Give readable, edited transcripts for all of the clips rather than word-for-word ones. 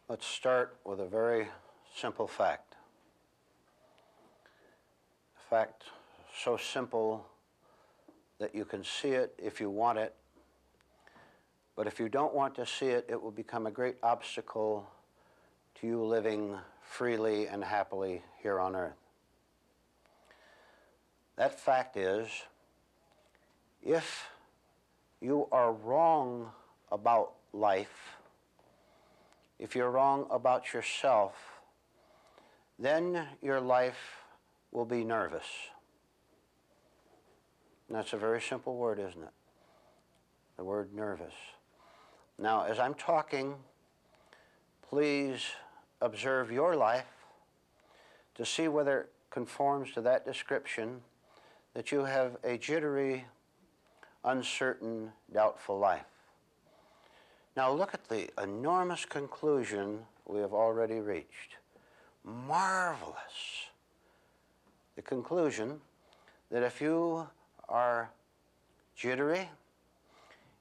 Let's start with a very simple fact. A fact so simple that you can see it if you want it, but if you don't want to see it, it will become a great obstacle to you living freely and happily here on earth. That fact is, if you are wrong about life, if you're wrong about yourself, then your life will be nervous. And that's a very simple word, isn't it? The word nervous. Now, as I'm talking, please observe your life to see whether it conforms to that description, that you have a jittery, uncertain, doubtful life. Now look at the enormous conclusion we have already reached. Marvelous. The conclusion that if you are jittery,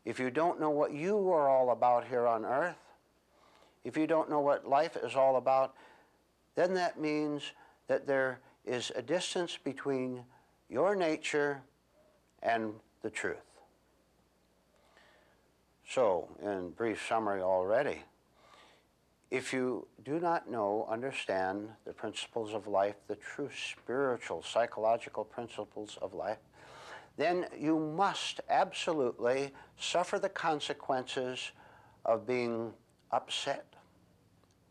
if you don't know what you are all about here on earth, if you don't know what life is all about, then that means that there is a distance between your nature and the truth. So, in brief summary already, if you do not know, understand the principles of life, the true spiritual, psychological principles of life, then you must absolutely suffer the consequences of being upset,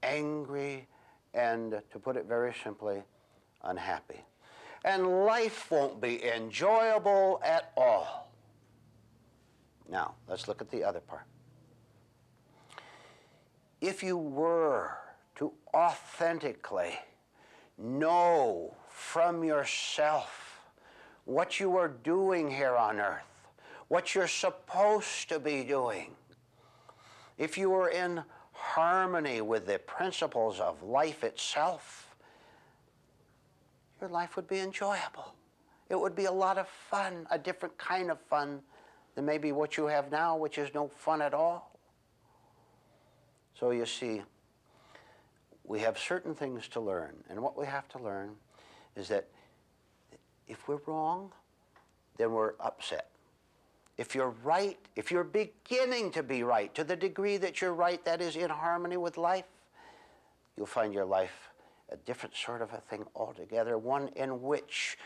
angry, and, to put it very simply, unhappy. And life won't be enjoyable at all. Now, let's look at the other part. If you were to authentically know from yourself what you are doing here on earth, what you're supposed to be doing, if you were in harmony with the principles of life itself, your life would be enjoyable. It would be a lot of fun, a different kind of fun than maybe what you have now, which is no fun at all. So you see, we have certain things to learn, and what we have to learn is that if we're wrong, then we're upset. If you're right, if you're beginning to be right, to the degree that you're right, that is in harmony with life, you'll find your life a different sort of a thing altogether, one in which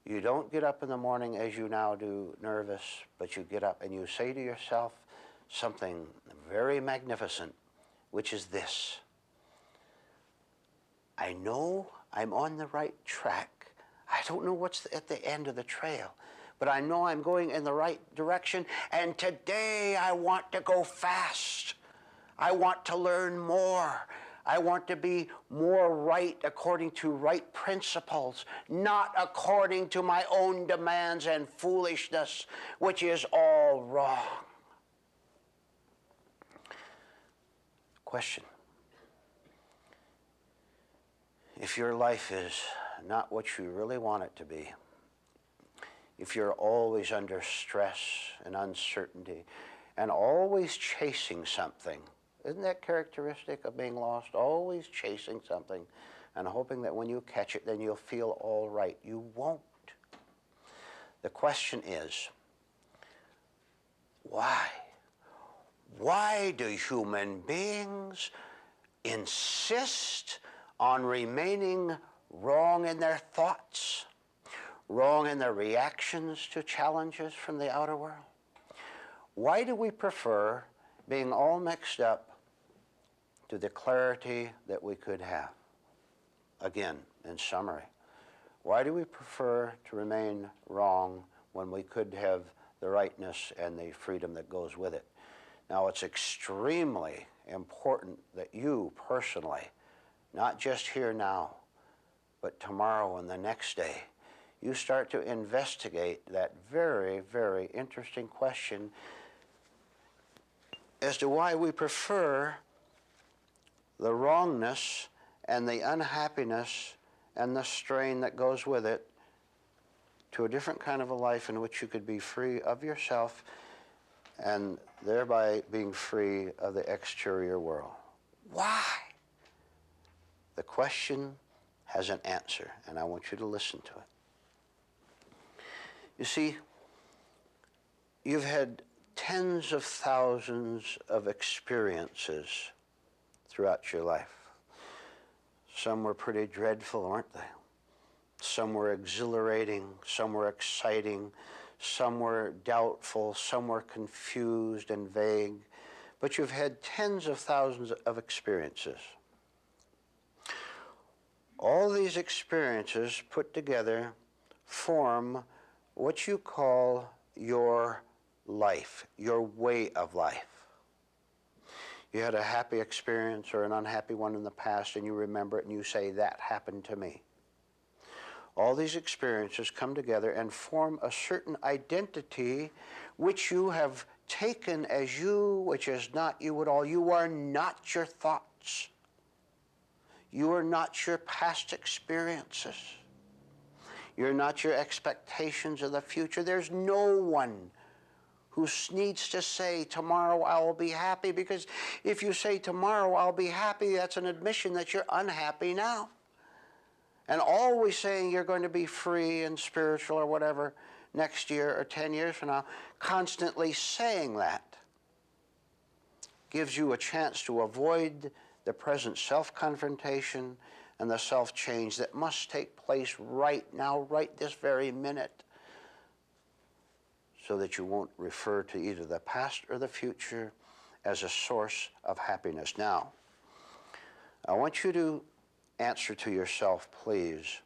you don't get up in the morning as you now do nervous, but you get up and you say to yourself something very magnificent, which is this: I know I'm on the right track. I don't know what's at the end of the trail, but I know I'm going in the right direction, and today I want to go fast. I want to learn more. I want to be more right according to right principles, not according to my own demands and foolishness, which is all wrong. Question: if your life is not what you really want it to be, if you're always under stress and uncertainty and always chasing something, isn't that characteristic of being lost? Always chasing something and hoping that when you catch it, then you'll feel all right. You won't. The question is, why? Why do human beings insist on remaining wrong in their thoughts, wrong in their reactions to challenges from the outer world? Why do we prefer being all mixed up to the clarity that we could have? Again, in summary, why do we prefer to remain wrong when we could have the rightness and the freedom that goes with it? Now, it's extremely important that you personally, not just here now, but tomorrow and the next day, you start to investigate that very, very interesting question as to why we prefer the wrongness and the unhappiness and the strain that goes with it to a different kind of a life in which you could be free of yourself and thereby being free of the exterior world. Why? The question has an answer, and I want you to listen to it. You see, you've had tens of thousands of experiences throughout your life. Some were pretty dreadful, weren't they? Some were exhilarating, some were exciting, some were doubtful, some were confused and vague. But you've had tens of thousands of experiences. All these experiences put together form what you call your life, your way of life. You had a happy experience or an unhappy one in the past, and you remember it and you say, that happened to me. All these experiences come together and form a certain identity which you have taken as you, which is not you at all. You are not your thoughts. You are not your past experiences. You're not your expectations of the future. There's no one who needs to say, tomorrow I will be happy, because if you say tomorrow I'll be happy, that's an admission that you're unhappy now. And always saying you're going to be free and spiritual or whatever next year or 10 years from now, constantly saying that gives you a chance to avoid the present self-confrontation and the self-change that must take place right now, right this very minute, so that you won't refer to either the past or the future as a source of happiness. Now, I want you to answer to yourself, please,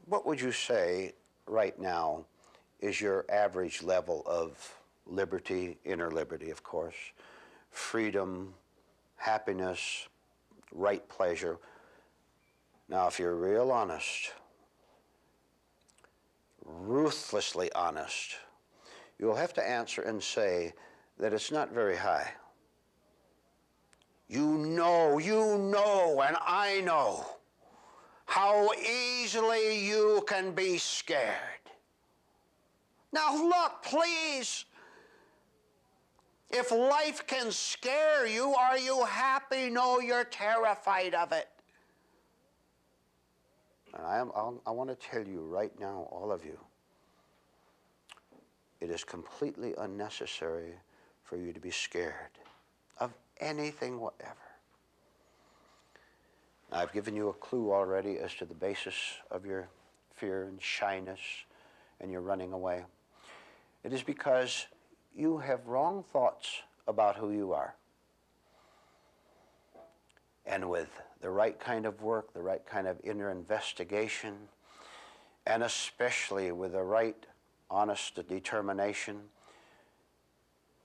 what would you say right now is your average level of liberty, inner liberty, of course, freedom, happiness, right pleasure? Now, if you're real honest, ruthlessly honest, you'll have to answer and say that it's not very high. You know, and I know how easily you can be scared. Now look, please, if life can scare you, are you happy? No, you're terrified of it. And I want to tell you right now, all of you, it is completely unnecessary for you to be scared of anything whatever. I've given you a clue already as to the basis of your fear and shyness and your running away. It is because you have wrong thoughts about who you are. And with the right kind of work, the right kind of inner investigation, and especially with the right honest determination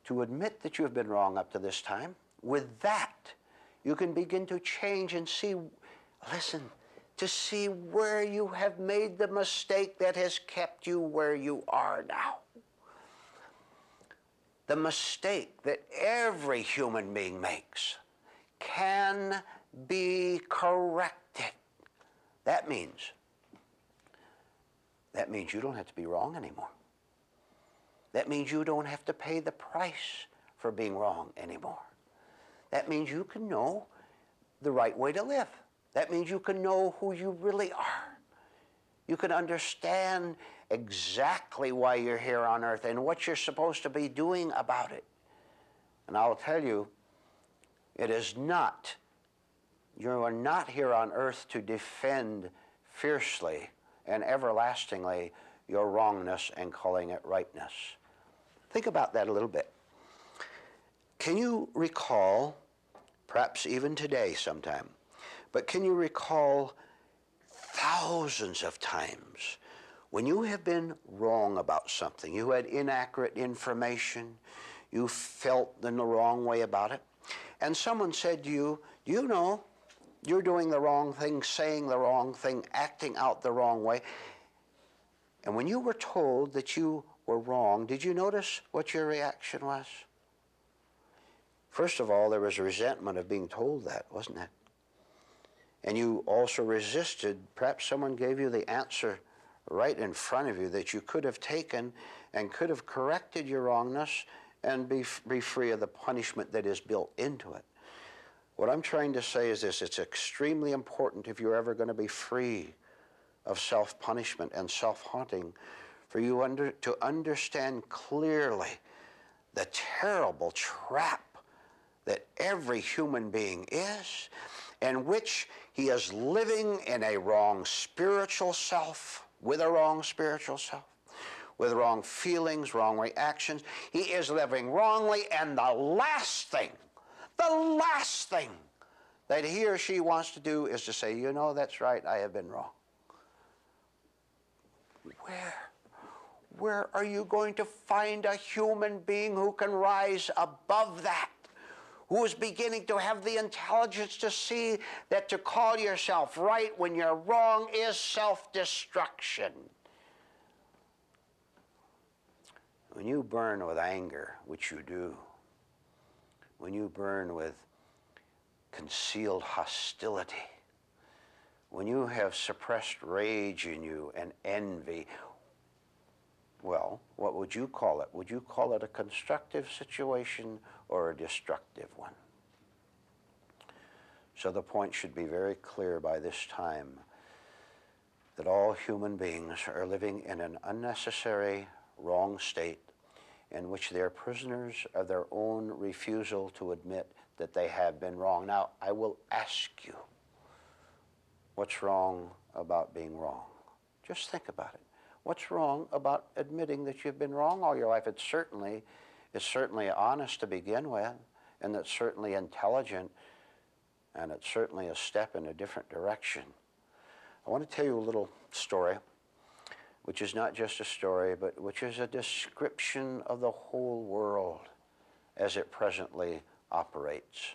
to admit that you have been wrong up to this time, with that, you can begin to change and see, listen, to see where you have made the mistake that has kept you where you are now. The mistake that every human being makes can be corrected. That means you don't have to be wrong anymore. That means you don't have to pay the price for being wrong anymore. That means you can know the right way to live. That means you can know who you really are. You can understand exactly why you're here on earth and what you're supposed to be doing about it. And I'll tell you, you are not here on earth to defend fiercely and everlastingly your wrongness and calling it rightness. Think about that a little bit. Can you recall, perhaps even today sometime, but can you recall thousands of times when you have been wrong about something, you had inaccurate information, you felt in the wrong way about it, and someone said to you, you know, you're doing the wrong thing, saying the wrong thing, acting out the wrong way. And when you were told that you were wrong, did you notice what your reaction was? First of all, there was a resentment of being told that, wasn't it? And you also resisted. Perhaps someone gave you the answer right in front of you that you could have taken and could have corrected your wrongness and be free of the punishment that is built into it. What I'm trying to say is this: it's extremely important, if you're ever going to be free of self-punishment and self-haunting, for you to understand clearly the terrible trap that every human being is, in which he is living in a wrong spiritual self, with a wrong spiritual self, with wrong feelings, wrong reactions. He is living wrongly, and the last thing that he or she wants to do is to say, you know, that's right, I have been wrong. Where are you going to find a human being who can rise above that? Who is beginning to have the intelligence to see that to call yourself right when you're wrong is self-destruction. When you burn with anger, which you do, when you burn with concealed hostility, when you have suppressed rage in you and envy, well, what would you call it? Would you call it a constructive situation or a destructive one? So the point should be very clear by this time that all human beings are living in an unnecessary wrong state in which they're prisoners of their own refusal to admit that they have been wrong. Now, I will ask you, what's wrong about being wrong? Just think about it. What's wrong about admitting that you've been wrong all your life? It's certainly honest to begin with, and it's certainly intelligent, and it's certainly a step in a different direction. I want to tell you a little story, which is not just a story, but which is a description of the whole world as it presently operates.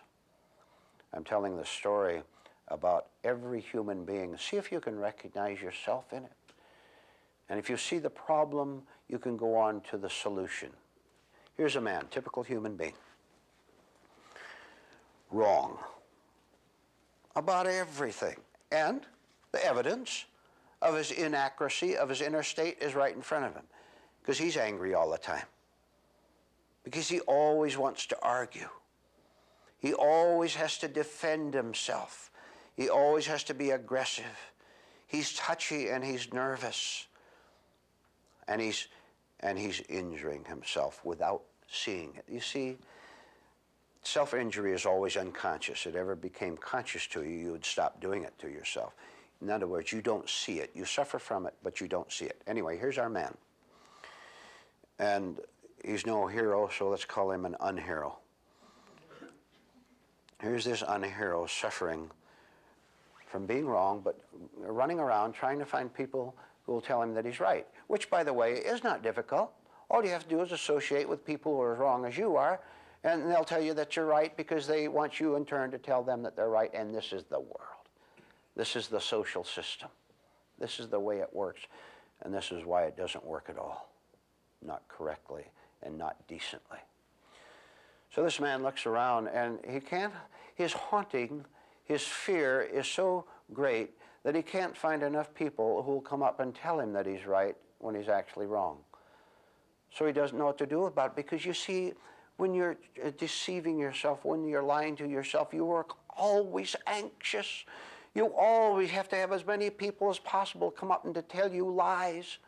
I'm telling the story about every human being. See if you can recognize yourself in it. And if you see the problem, you can go on to the solution. Here's a man, typical human being. Wrong about everything. And the evidence of his inaccuracy, of his inner state, is right in front of him. Because he's angry all the time. Because he always wants to argue. He always has to defend himself. He always has to be aggressive. He's touchy and he's nervous. And he's injuring himself without seeing it. You see, self-injury is always unconscious. If it ever became conscious to you, you would stop doing it to yourself. In other words, you don't see it. You suffer from it, but you don't see it. Anyway, here's our man. And he's no hero, so let's call him an unhero. Here's this unhero suffering from being wrong, but running around trying to find people who will tell him that he's right, which, by the way, is not difficult. All you have to do is associate with people who are as wrong as you are, and they'll tell you that you're right because they want you in turn to tell them that they're right, and this is the world. This is the social system. This is the way it works, and this is why it doesn't work at all, not correctly and not decently. So this man looks around, and his haunting, his fear is so great that he can't find enough people who will come up and tell him that he's right when he's actually wrong. So he doesn't know what to do about it, because you see, when you're deceiving yourself, when you're lying to yourself, you are always anxious. You always have to have as many people as possible come up and to tell you lies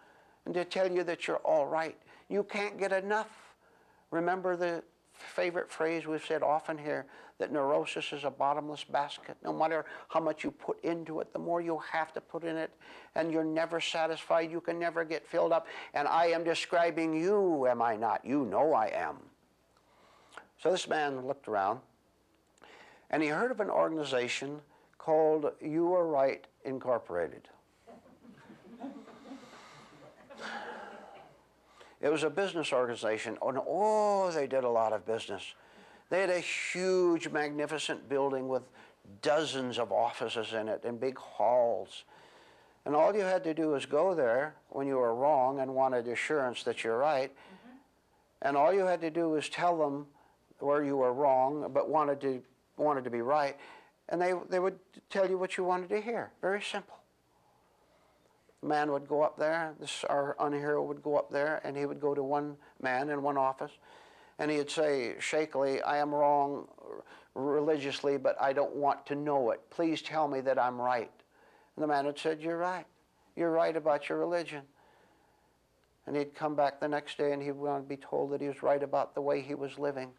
and to tell you that you're all right. You can't get enough. Remember the favorite phrase we've said often here, that neurosis is a bottomless basket. No matter how much you put into it, the more you have to put in it, and you're never satisfied. You can never get filled up. And I am describing you, am I not? You know I am. So this man looked around, and he heard of an organization called You Are Right Incorporated. It was a business organization. Oh, they did a lot of business. They had a huge, magnificent building with dozens of offices in it and big halls. And all you had to do was go there when you were wrong and wanted assurance that you're right. And all you had to do was tell them where you were wrong but wanted to be right. And they would tell you what you wanted to hear. Very simple. The man would go up there, our unhero would go up there, and he would go to one man in one office, And he'd say shakily, I am wrong religiously, but I don't want to know it. Please tell me that I'm right. And the man had said, you're right. You're right about your religion. And he'd come back the next day and he would be told that he was right about the way he was living.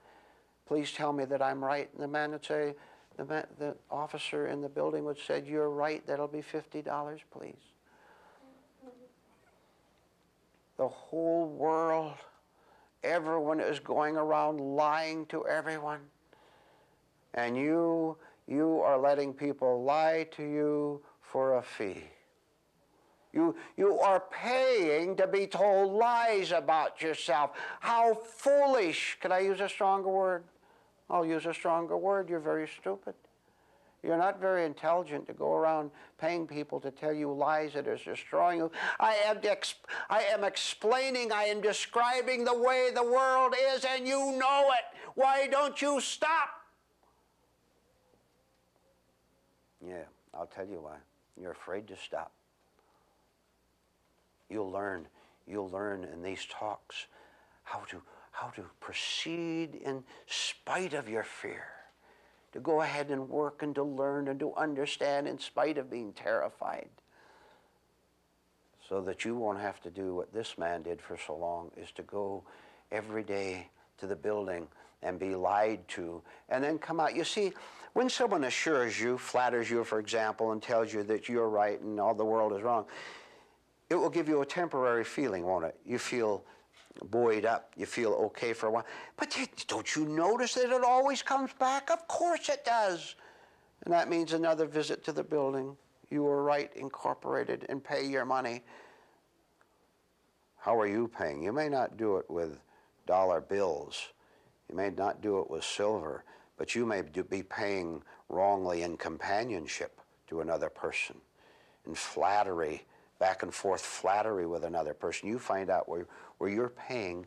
Please tell me that I'm right. And the man would say, the officer in the building would say, you're right, that'll be $50, please. The whole world, everyone is going around lying to everyone. And you are letting people lie to you for a fee. You are paying to be told lies about yourself. How foolish. Can I use a stronger word? I'll use a stronger word. You're very stupid. You're not very intelligent to go around paying people to tell you lies that are destroying you. I am explaining, I am describing the way the world is, and you know it. Why don't you stop? Yeah, I'll tell you why. You're afraid to stop. You'll learn in these talks how to proceed in spite of your fear, to go ahead and work and to learn and to understand in spite of being terrified, so that you won't have to do what this man did for so long, is to go every day to the building and be lied to and then come out. You see, when someone assures you, flatters you, for example, and tells you that you're right and all the world is wrong, it will give you a temporary feeling, won't it? You feel buoyed up. You feel okay for a while. But don't you notice that it always comes back? Of course it does. And that means another visit to the building. You were right, incorporated, and pay your money. How are you paying? You may not do it with dollar bills. You may not do it with silver, but you may be paying wrongly in companionship to another person, in flattery, back and forth flattery with another person. You find out where you're paying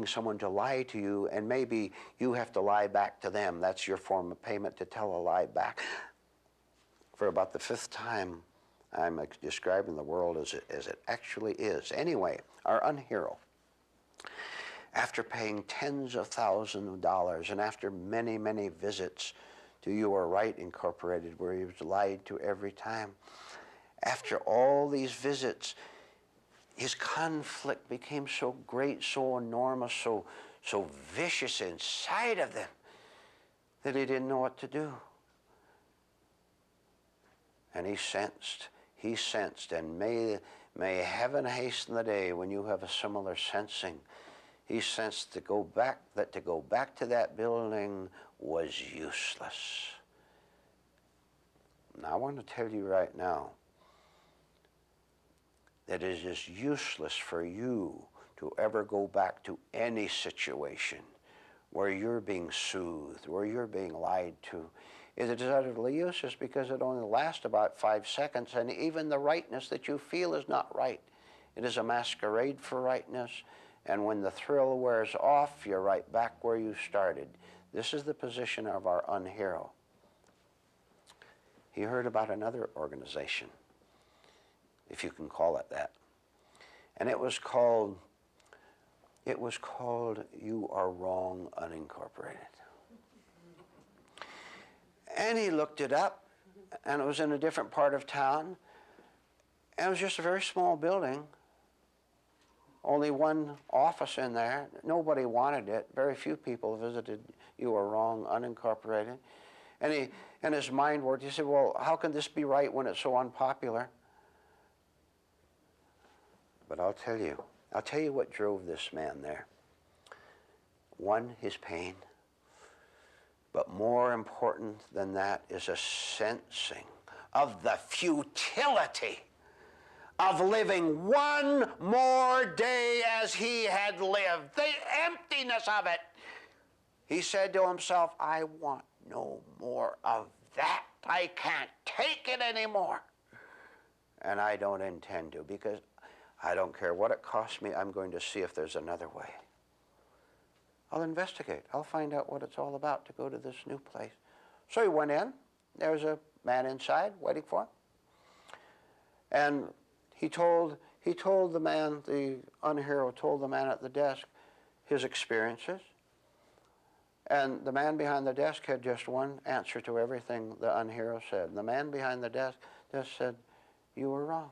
someone to lie to you, and maybe you have to lie back to them. That's your form of payment, to tell a lie back. For about the fifth time, I'm describing the world as it actually is. Anyway, our unhero, after paying tens of thousands of dollars and after many, many visits to You Are Right Incorporated, where he was lied to every time, after all these visits, his conflict became so great, so enormous, so vicious inside of them that he didn't know what to do. And he sensed, and may heaven hasten the day when you have a similar sensing. He sensed that to go back to that building was useless. Now I want to tell you right now that it is useless for you to ever go back to any situation where you're being soothed, where you're being lied to. It is utterly useless because it only lasts about 5 seconds, and even the rightness that you feel is not right. It is a masquerade for rightness, and when the thrill wears off, you're right back where you started. This is the position of our unhero. He heard about another organization, if you can call it that. And it was called You Are Wrong Unincorporated. And he looked it up, and it was in a different part of town. And it was just a very small building. Only one office in there. Nobody wanted it. Very few people visited You Are Wrong Unincorporated. And his mind worked. He said, well, how can this be right when it's so unpopular? But I'll tell you what drove this man there. One, his pain. But more important than that is a sensing of the futility of living one more day as he had lived. The emptiness of it. He said to himself, I want no more of that. I can't take it anymore. And I don't intend to, because I don't care what it costs me. I'm going to see if there's another way. I'll investigate. I'll find out what it's all about to go to this new place. So he went in. There was a man inside waiting for him. And he told the man, the unhero told the man at the desk, his experiences. And the man behind the desk had just one answer to everything the unhero said. And the man behind the desk just said, "You were wrong.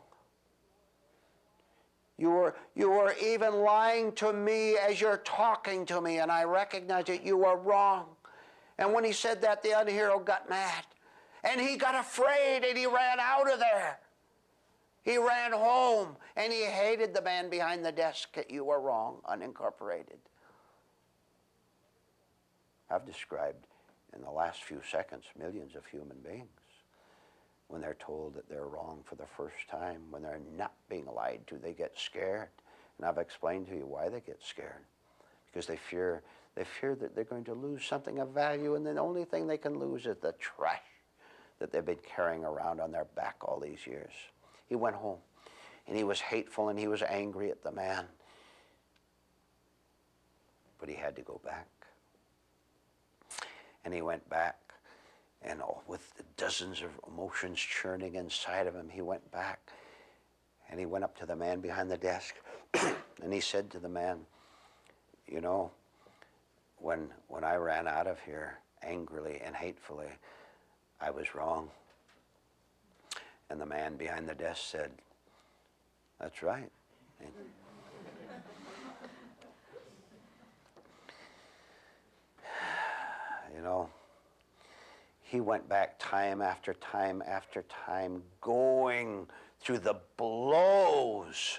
You were even lying to me as you're talking to me, and I recognize that you were wrong." And when he said that, the unhero got mad. And he got afraid, and he ran out of there. He ran home, and he hated the man behind the desk that "you were wrong," unincorporated. I've described in the last few seconds millions of human beings when they're told that they're wrong for the first time, when they're not being lied to, they get scared. And I've explained to you why they get scared. Because they fear that they're going to lose something of value, and the only thing they can lose is the trash that they've been carrying around on their back all these years. He went home, and he was hateful, and he was angry at the man. But he had to go back. And he went back, and with dozens of emotions churning inside of him, he went back, and he went up to the man behind the desk, and he said to the man, "You know, when I ran out of here angrily and hatefully, I was wrong." And the man behind the desk said, "That's right." You know, he went back time after time after time, going through the blows,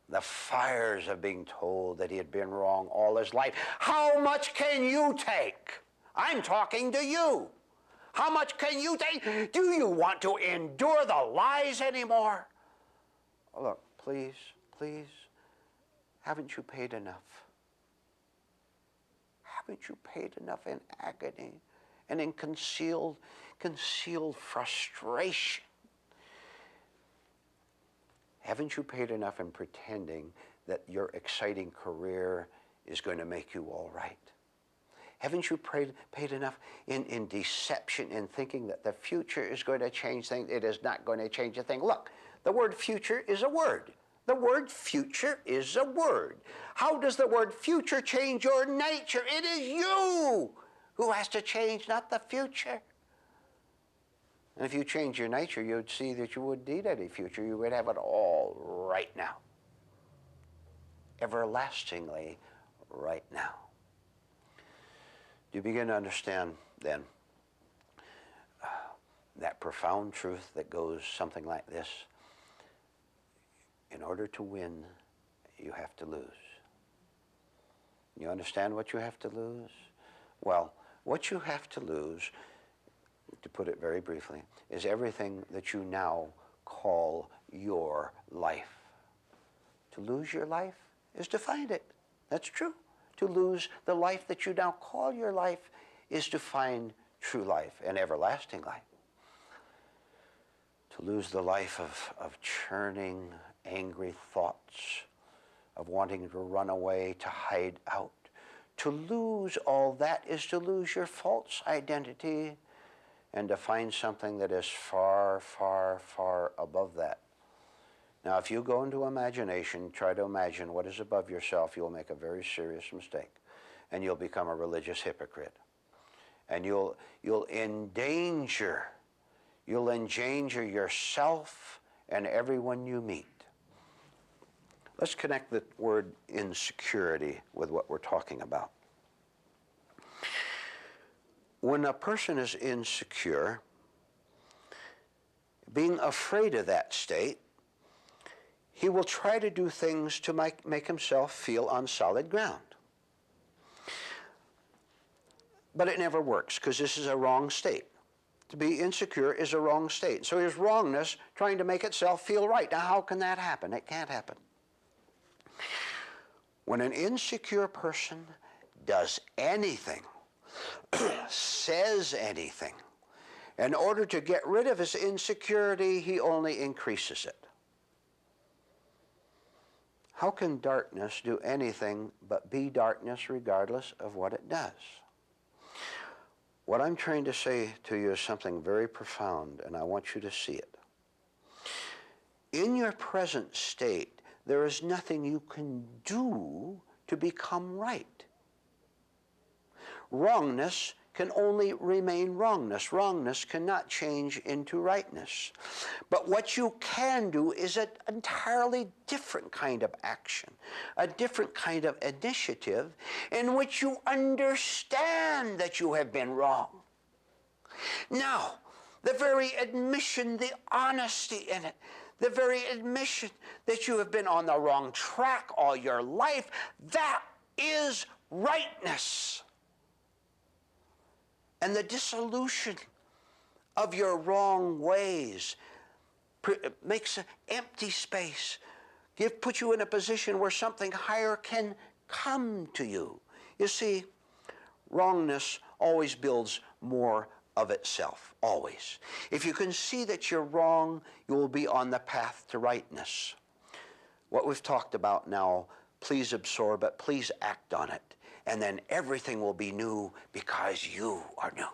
the fires of being told that he had been wrong all his life. How much can you take? I'm talking to you. How much can you take? Do you want to endure the lies anymore? Oh, look, please, haven't you paid enough? Haven't you paid enough in agony and in concealed frustration? Haven't you paid enough in pretending that your exciting career is going to make you all right? Haven't you paid enough in deception, in thinking that the future is going to change things? It is not going to change a thing. Look, the word future is a word. The word future is a word. How does the word future change your nature? It is you who has to change, not the future. And if you change your nature, you'd see that you wouldn't need any future. You would have it all right now. Everlastingly right now. Do you begin to understand, then, that profound truth that goes something like this? In order to win, you have to lose. You understand what you have to lose? Well, what you have to lose, to put it very briefly, is everything that you now call your life. To lose your life is to find it. That's true. To lose the life that you now call your life is to find true life and everlasting life. To lose the life of churning, angry thoughts, of wanting to run away, to hide out. To lose all that is to lose your false identity and to find something that is far, far, far above that. Now, if you go into imagination, try to imagine what is above yourself, you'll make a very serious mistake, and you'll become a religious hypocrite. And you'll endanger yourself and everyone you meet. Let's connect the word insecurity with what we're talking about. When a person is insecure, being afraid of that state, he will try to do things to make himself feel on solid ground. But it never works, because this is a wrong state. To be insecure is a wrong state. So here's wrongness trying to make itself feel right. Now, how can that happen? It can't happen. When an insecure person does anything, says anything, in order to get rid of his insecurity, he only increases it. How can darkness do anything but be darkness regardless of what it does? What I'm trying to say to you is something very profound, and I want you to see it. In your present state, there is nothing you can do to to become right. Wrongness can only remain wrongness. Wrongness cannot change into rightness. But what you can do is an entirely different kind of action, a different kind of initiative in which you understand that you have been wrong. Now, the very admission, the honesty in it, the very admission that you have been on the wrong track all your life, that is rightness. And the dissolution of your wrong ways makes an empty space, put you in a position where something higher can come to you. You see, wrongness always builds more of itself, always. If you can see that you're wrong, you will be on the path to rightness. What we've talked about now, please absorb it, please act on it, and then everything will be new because you are new.